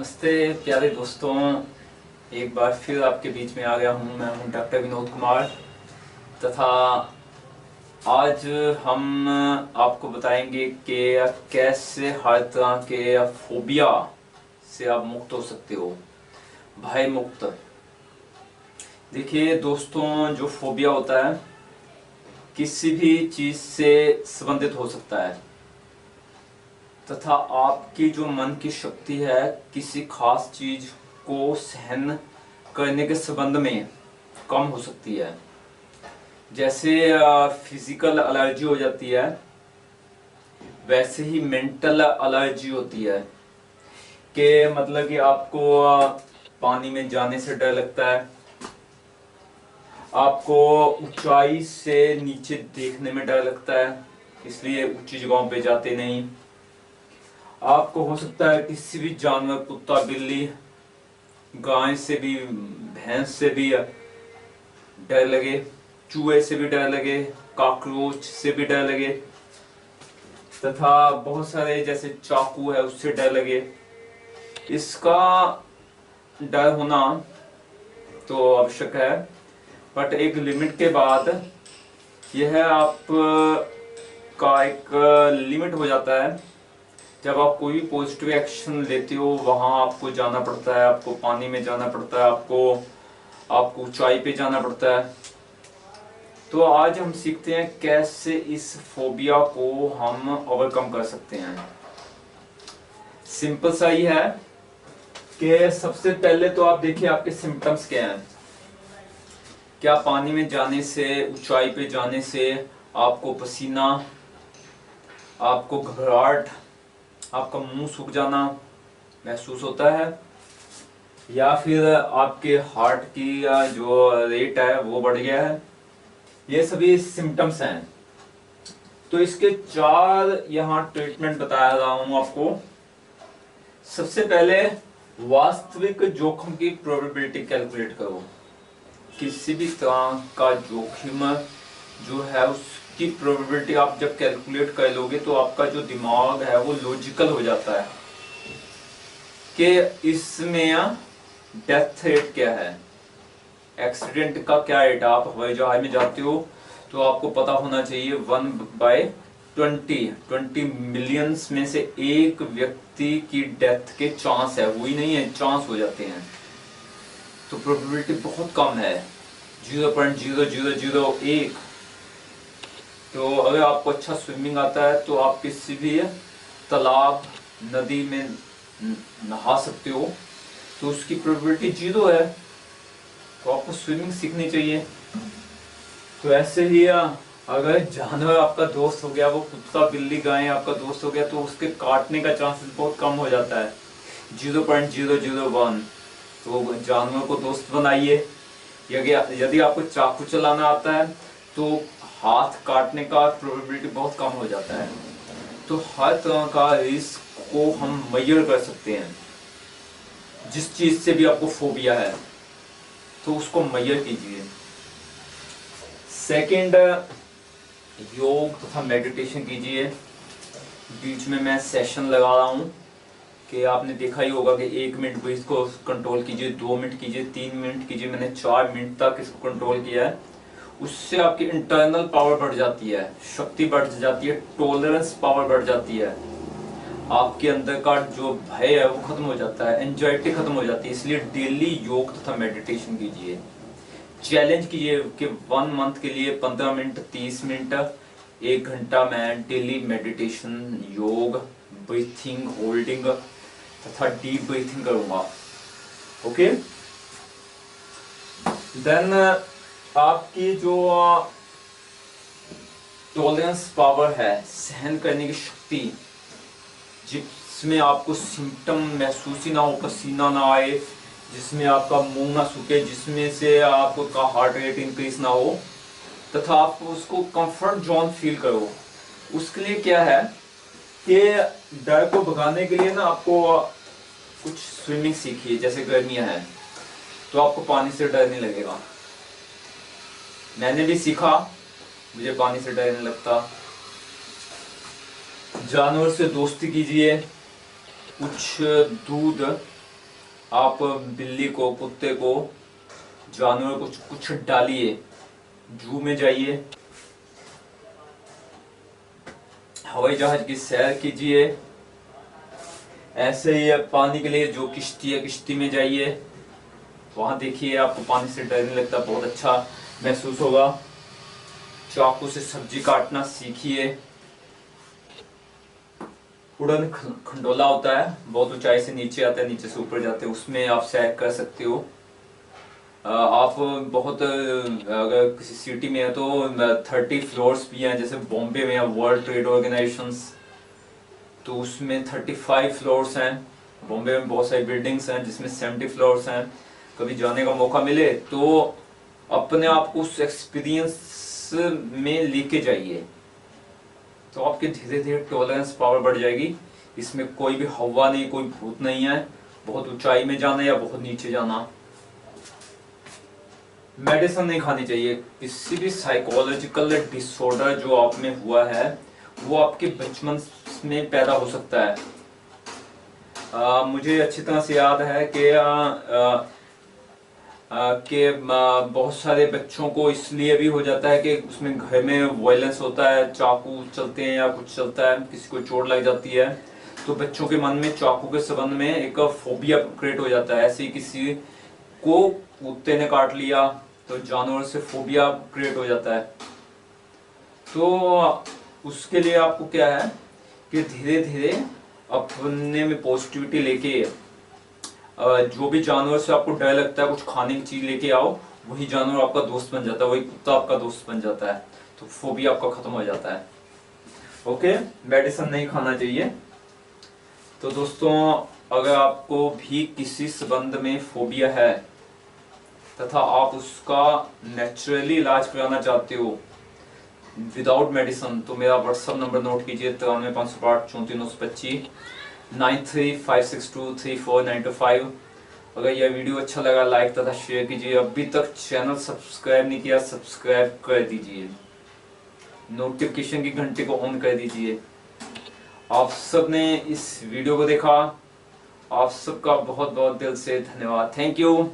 नमस्ते प्यारे दोस्तों, एक बार फिर आपके बीच में आ गया हूँ। मैं हूँ डॉक्टर विनोद कुमार तथा आज हम आपको बताएंगे कि कैसे हर तरह के फोबिया से आप मुक्त हो सकते हो, भय मुक्त। देखिए दोस्तों, जो फोबिया होता है किसी भी चीज से संबंधित हो सकता है तथा आपकी जो मन की शक्ति है किसी खास चीज को सहन करने के संबंध में कम हो सकती है। जैसे फिजिकल एलर्जी हो जाती है, वैसे ही मेंटल एलर्जी होती है कि मतलब कि आपको पानी में जाने से डर लगता है, आपको ऊंचाई से नीचे देखने में डर लगता है, इसलिए ऊंची जगहों पे जाते नहीं। आपको हो सकता है किसी भी जानवर, कुत्ता, बिल्ली, गाय से भी, भैंस से भी डर लगे, चूहे से भी डर लगे, कॉकरोच से भी डर लगे तथा बहुत सारे जैसे चाकू है उससे डर लगे। इसका डर होना तो आवश्यक है, बट एक लिमिट के बाद यह आप का एक लिमिट हो जाता है। जब आप कोई भी पॉजिटिव एक्शन लेते हो वहां आपको जाना पड़ता है, आपको पानी में जाना पड़ता है, आपको ऊंचाई पे जाना पड़ता है। तो आज हम सीखते हैं कैसे इस फोबिया को हम ओवरकम कर सकते हैं। सिंपल सा ही है कि सबसे पहले तो आप देखिए आपके सिम्टम्स क्या हैं। क्या पानी में जाने से, ऊंचाई पे जाने से आपको पसीना, आपको घबराहट, आपका मुंह सूख जाना महसूस होता है, या फिर आपके हार्ट की जो रेट है वो बढ़ गया है? ये सभी सिम्टम्स हैं। तो इसके 4 यहाँ ट्रीटमेंट बता रहा हूं आपको। सबसे पहले वास्तविक जोखिम की प्रोबेबिलिटी कैलकुलेट करो। किसी भी तरह का जोखिम जो है उसकी प्रोबेबिलिटी आप जब कैलकुलेट कर लोगे तो आपका जो दिमाग है वो लॉजिकल हो जाता है कि इसमें डेथ रेट क्या है, एक्सीडेंट का क्या रेट। आप हवाई जहाज में जाते हो तो आपको पता होना चाहिए 1/20 मिलियंस में से एक व्यक्ति की डेथ के चांस है, हुई नहीं है, चांस हो जाते हैं। तो प्रोबेबिलिटी बहुत कम है, 0.0001। तो अगर आपको अच्छा स्विमिंग आता है तो आप किसी भी तालाब, नदी में नहा सकते हो, तो उसकी प्रोबेबिलिटी 0 है। तो आपको स्विमिंग सीखनी चाहिए। तो ऐसे ही अगर जानवर आपका दोस्त हो गया, वो कुत्ता, बिल्ली, गाय आपका दोस्त हो गया, तो उसके काटने का चांसेस बहुत कम हो जाता है, 0.001। तो जानवर को दोस्त बनाइए। यदि आपको चाकू चलाना आता है तो हाथ काटने का प्रोबेबिलिटी बहुत कम हो जाता है। तो हर तरह का रिस्क को हम मेजर कर सकते हैं। जिस चीज से भी आपको फोबिया है तो उसको मेजर कीजिए। सेकंड, योग तथा मेडिटेशन कीजिए। बीच में मैं सेशन लगा रहा हूँ कि आपने देखा ही होगा कि 1 मिनट को इसको कंट्रोल कीजिए, 2 मिनट कीजिए, 3 मिनट कीजिए। मैंने 4 मिनट तक इसको कंट्रोल किया है। उससे आपकी इंटरनल पावर बढ़ जाती है, शक्ति बढ़ जाती है, टॉलरेंस पावर बढ़ जाती है, आपके अंदर का जो भय है वो खत्म हो जाता है, एंजाइटी खत्म हो जाती है। इसलिए डेली योग तथा मेडिटेशन कीजिए। चैलेंज कीजिए कि 1 मंथ के लिए 15 मिनट, 30 मिनट, 1 घंटा मैं डेली मेडिटेशन, योग, ब्रीथिंग, होल्डिंग तथा डीप ब्रीथिंग करूंगा। ओके। देन आपकी जो टॉलरेंस पावर है, सहन करने की शक्ति, जिसमें आपको सिम्टम महसूस ही ना हो, पसीना ना आए, जिसमें आपका मुंह ना सूखे, जिसमें से आपका हार्ट रेट इंक्रीज ना हो तथा आप उसको कंफर्ट जोन फील करो। उसके लिए क्या है कि डर को भगाने के लिए ना आपको कुछ स्विमिंग सीखिए। जैसे गर्मियां हैं तो आपको पानी से डर नहीं लगेगा। मैंने भी सीखा, मुझे पानी से डर नहीं लगता। जानवर से दोस्ती कीजिए, कुछ दूध आप बिल्ली को, कुत्ते को, जानवर को कुछ डालिए, जू में जाइए, हवाई जहाज की सैर कीजिए, ऐसे ही पानी के लिए जो किश्ती है किश्ती में जाइए, वहां देखिए आपको पानी से डर नहीं लगता, बहुत अच्छा महसूस होगा। चाकू से सब्जी काटना सीखिए। उड़न खंडोला होता है, बहुत ऊंचाई से नीचे आता है, नीचे से ऊपर जाते हैं, उसमें आप सैर कर सकते हो। आप बहुत अगर किसी सिटी में है तो 30 फ्लोर्स भी हैं, जैसे बॉम्बे में है वर्ल्ड ट्रेड ऑर्गेनाइजेशन, तो उसमें 35 फ्लोर्स हैं। बॉम्बे में बहुत सारी बिल्डिंग्स हैं जिसमें 70 फ्लोर्स हैं। कभी जाने का मौका मिले तो अपने आप को उस एक्सपीरियंस में लेके जाइए, तो आपके धीरे धीरे टॉलरेंस पावर बढ़ जाएगी। इसमें कोई भी हवा नहीं, कोई भूत नहीं है, बहुत ऊंचाई में जाना या बहुत नीचे जाना। मेडिसिन नहीं खानी चाहिए। किसी भी साइकोलॉजिकल डिसऑर्डर जो आप में हुआ है वो आपके बचपन में पैदा हो सकता है। मुझे अच्छी तरह से याद है कि बहुत सारे बच्चों को इसलिए भी हो जाता है कि उसमें घर में वायलेंस होता है, चाकू चलते हैं या कुछ चलता है, किसी को चोट लग जाती है, तो बच्चों के मन में चाकू के संबंध में एक फोबिया क्रिएट हो जाता है। ऐसे ही किसी को कुत्ते ने काट लिया तो जानवर से फोबिया क्रिएट हो जाता है। तो उसके लिए आपको क्या है कि धीरे धीरे अपने में पॉजिटिविटी लेके, जो भी जानवर से आपको डर लगता है, कुछ खाने की चीज लेके आओ, वही जानवर आपका दोस्त बन जाता है, वही कुत्ता आपका दोस्त बन जाता है, तो फोबिया आपका खत्म हो जाता है। ओके, मेडिसिन नहीं खाना चाहिए। तो दोस्तों, अगर आपको भी किसी संबंध में फोबिया है तथा आप उसका नेचुरली इलाज कराना चाहते हो विदाउट मेडिसिन, तो मेरा व्हाट्सएप नंबर नोट कीजिए 9358343925 9356234925। अगर यह वीडियो अच्छा लगा लाइक तथा शेयर कीजिए। अभी तक चैनल सब्सक्राइब नहीं किया, सब्सक्राइब कर दीजिए, नोटिफिकेशन की घंटे को ऑन कर दीजिए। आप सब ने इस वीडियो को देखा, आप सबका बहुत बहुत दिल से धन्यवाद। Thank you.